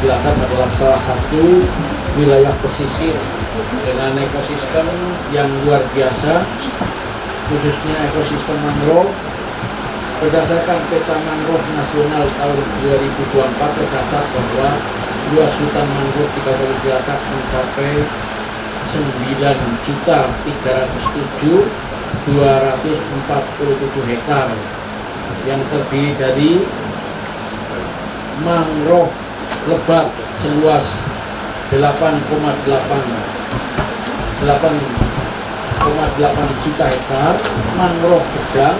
Cilacap adalah salah satu wilayah pesisir dengan ekosistem yang luar biasa, khususnya ekosistem mangrove. Berdasarkan peta mangrove nasional tahun 2024 tercatat bahwa luas hutan mangrove di Kabupaten Cilacap mencapai 9.307.247 hektar yang terdiri dari mangrove lebat seluas 8,8 juta hektar, mangrove sedang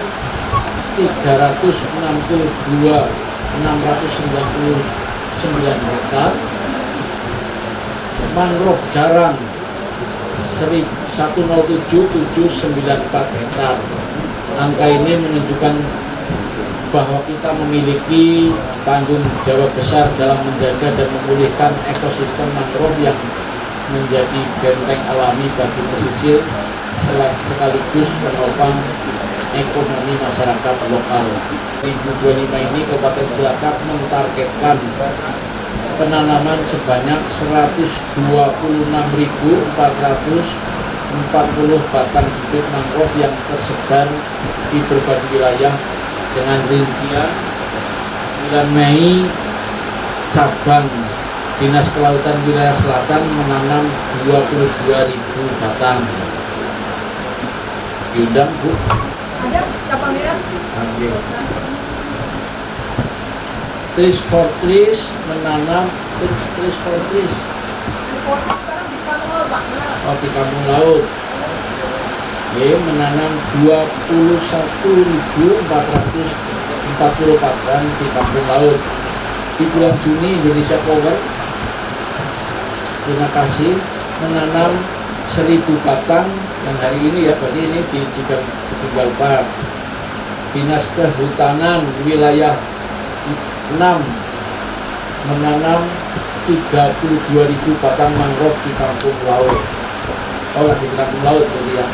362.699 hektar, mangrove jarang 107.794 hektar. Angka ini menunjukkan bahwa kita memiliki tanggung jawab besar dalam menjaga dan memulihkan ekosistem mangrove yang menjadi benteng alami bagi pesisir sekaligus penopang ekonomi masyarakat lokal. 2025 ini Kabupaten Cilacap mentargetkan penanaman sebanyak 126.440 batang bibit mangrove yang tersebar di berbagai wilayah dengan rincian bulan Mei cabang Dinas Kelautan Wilayah Selatan menanam 22.000 batang. Diundang, Bu? Ada kapal miras. Trees for Trees menanam Trees for Trees. Sekarang di Kampung Laut, Pak. Oh, di Kampung Laut. Menanam 21.440 batang di Kampung Laut. Di bulan Juni Indonesia Power, terima kasih, menanam 1.000 batang yang hari ini ya, berarti ini di Tinggal Park. Dinas Kehutanan wilayah 6 menanam 32.000 batang mangrove di Kampung Laut. Oh, lagi di Kampung Laut berarti ya.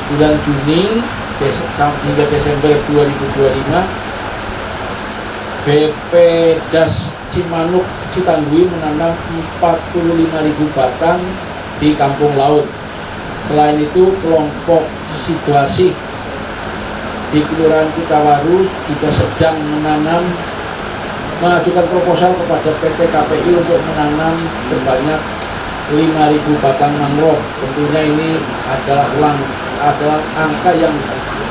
Bulan Juni hingga Desember 2025, BP Das Cimanuk Citanduy menanam 45.000 batang di Kampung Laut. Selain itu, kelompok situasi di Kelurahan Kutawaru juga sedang mengajukan proposal kepada PT KPI untuk menanam sebanyak 5.000 batang mangrove. Tentunya ini adalah angka yang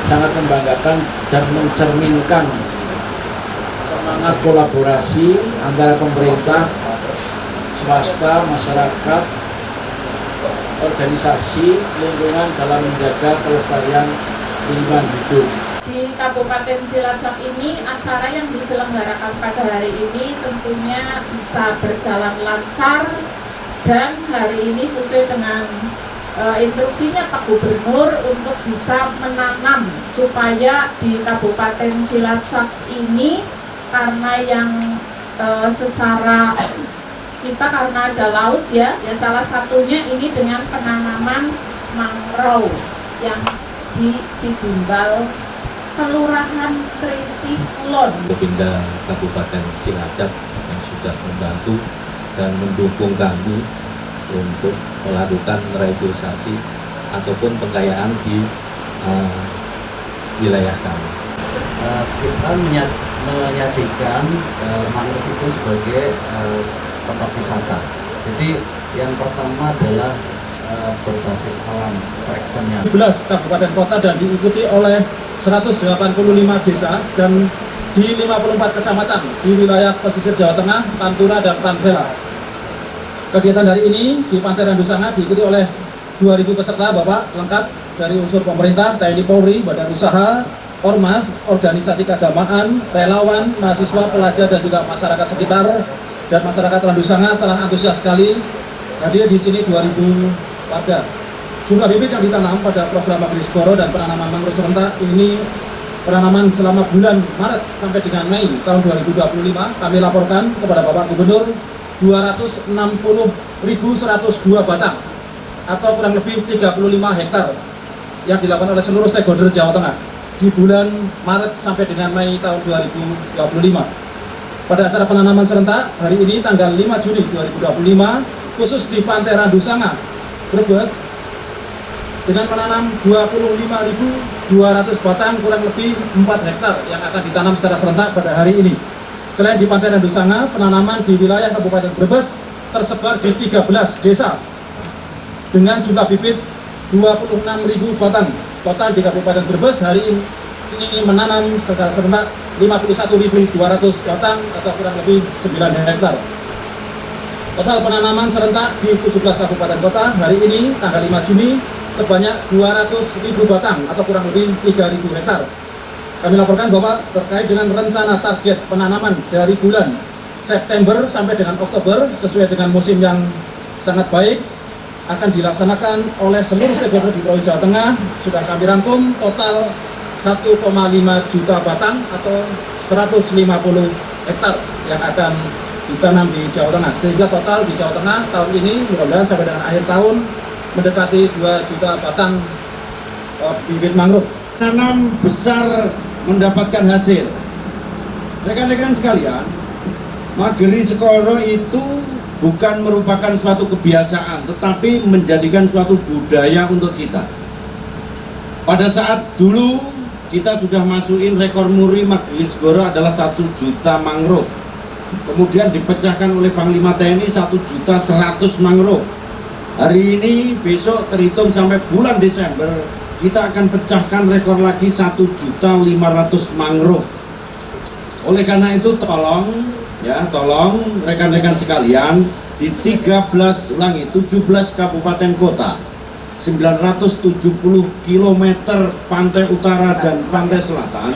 sangat membanggakan dan mencerminkan semangat kolaborasi antara pemerintah, swasta, masyarakat, organisasi lingkungan dalam menjaga kelestarian lingkungan hidup. Di Kabupaten Cilacap ini, acara yang diselenggarakan pada hari ini tentunya bisa berjalan lancar dan hari ini sesuai dengan instruksinya Pak Gubernur untuk bisa menanam supaya di Kabupaten Cilacap ini, karena yang secara kita karena ada laut ya salah satunya ini dengan penanaman mangrove yang di Cigimbal, Kelurahan Kritilon. Bupinda Kabupaten Cilacap yang sudah membantu dan mendukung kami untuk melakukan revitalisasi ataupun pengkayaan di wilayah kami. Kita menyajikan mangrove itu sebagai tempat wisata. Jadi yang pertama adalah berbasis alam traction-nya. 17 kabupaten kota dan diikuti oleh 185 desa dan di 54 kecamatan di wilayah pesisir Jawa Tengah, Pantura, dan Pansela. Kegiatan hari ini di Pantai Randu Sanga diikuti oleh 2.000 peserta Bapak lengkap dari unsur pemerintah, TNI Polri, badan usaha, ormas, organisasi keagamaan, relawan, mahasiswa, pelajar, dan juga masyarakat sekitar. Dan masyarakat Randu Sanga telah antusias sekali hadir di sini 2.000 warga. Jumlah bibit yang ditanam pada program Agrisboro dan penanaman mangrove serentak ini penanaman selama bulan Maret sampai dengan Mei tahun 2025 kami laporkan kepada Bapak Gubernur 260.102 batang atau kurang lebih 35 hektar yang dilakukan oleh seluruh stakeholder Jawa Tengah di bulan Maret sampai dengan Mei tahun 2025. pada acara penanaman serentak hari ini tanggal 5 Juni 2025 khusus di Pantai Randusanga, Brebes, dengan menanam 25.200 batang kurang lebih 4 hektar yang akan ditanam secara serentak pada hari ini. Selain di Pantai Randusanga, penanaman di wilayah Kabupaten Brebes tersebar di 13 desa dengan jumlah bibit 26.000 batang. Total di Kabupaten Brebes hari ini menanam secara serentak 51.200 batang atau kurang lebih 9 hektar. Total penanaman serentak di 17 kabupaten kota hari ini tanggal 5 Juni sebanyak 200.000 batang atau kurang lebih 3.000 hektar. Kami laporkan bahwa terkait dengan rencana target penanaman dari bulan September sampai dengan Oktober sesuai dengan musim yang sangat baik akan dilaksanakan oleh seluruh stakeholder di Provinsi Jawa Tengah. Sudah kami rangkum total 1,5 juta batang atau 150 hektar yang akan ditanam di Jawa Tengah, sehingga total di Jawa Tengah tahun ini mudah-mudahan sampai dengan akhir tahun mendekati 2 juta batang bibit mangrove. Tanam besar mendapatkan hasil. Rekan-rekan sekalian, Mageri Segoro itu bukan merupakan suatu kebiasaan, tetapi menjadikan suatu budaya untuk kita. Pada saat dulu kita sudah masukin rekor muri Mageri Segoro adalah 1 juta mangrove. Kemudian dipecahkan oleh Panglima TNI 1.100.000 mangrove. Hari ini besok terhitung sampai bulan Desember kita akan pecahkan rekor lagi 1.500.000 mangrove. Oleh karena itu tolong rekan-rekan sekalian di 17 kabupaten kota, 970 km pantai utara dan pantai selatan,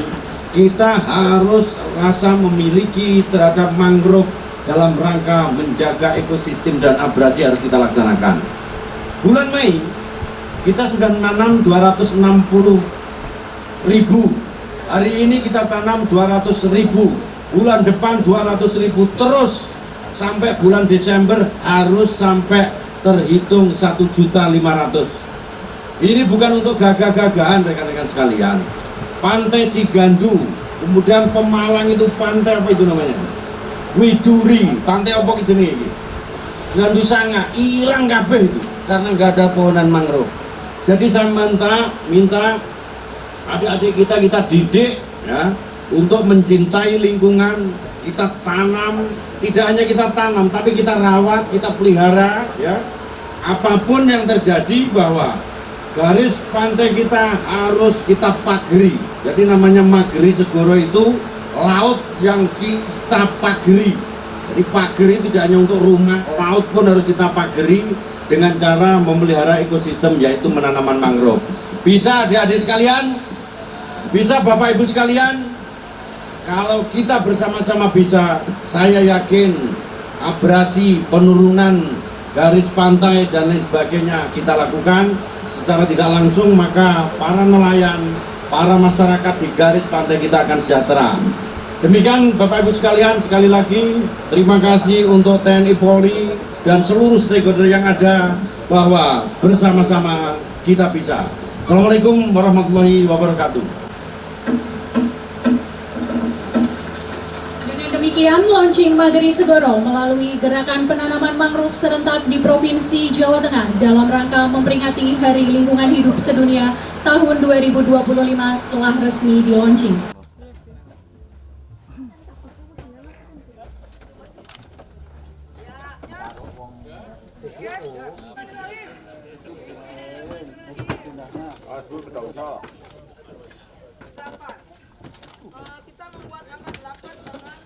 kita harus rasa memiliki terhadap mangrove dalam rangka menjaga ekosistem dan abrasi harus kita laksanakan. Bulan Mei kita sudah menanam 260.000. Hari ini kita tanam 200.000. Bulan depan 200.000 terus sampai bulan Desember harus sampai terhitung 1.500.000. Ini bukan untuk gagah-gagahan rekan-rekan sekalian. Pantai Cigandu, kemudian Pemalang itu pantai apa itu namanya? Widuri, pantai apa jenenge iki? Randusanga, ilang kabeh itu karena nggak ada pohonan mangrove. Jadi saya minta adik-adik kita didik ya untuk mencintai lingkungan, kita tanam, tidak hanya kita tanam tapi kita rawat, kita pelihara ya. Apapun yang terjadi bahwa garis pantai kita harus kita pageri. Jadi namanya Mageri Segoro itu laut yang kita pageri. Jadi pageri tidak hanya untuk rumah, laut pun harus kita pageri dengan cara memelihara ekosistem yaitu menanaman mangrove. Bisa adik-adik sekalian? Bisa Bapak Ibu sekalian? Kalau kita bersama-sama bisa, saya yakin abrasi, penurunan garis pantai dan lain sebagainya kita lakukan secara tidak langsung, maka para nelayan, para masyarakat di garis pantai kita akan sejahtera. Demikian Bapak Ibu sekalian, sekali lagi terima kasih untuk TNI Polri dan seluruh stakeholder yang ada bahwa bersama-sama kita bisa. Assalamualaikum warahmatullahi wabarakatuh. Dengan demikian, launching Mageri Segoro melalui gerakan penanaman mangrove serentak di Provinsi Jawa Tengah dalam rangka memperingati Hari Lingkungan Hidup Sedunia tahun 2025 telah resmi di-launching. Kita membuat angka 8 dengan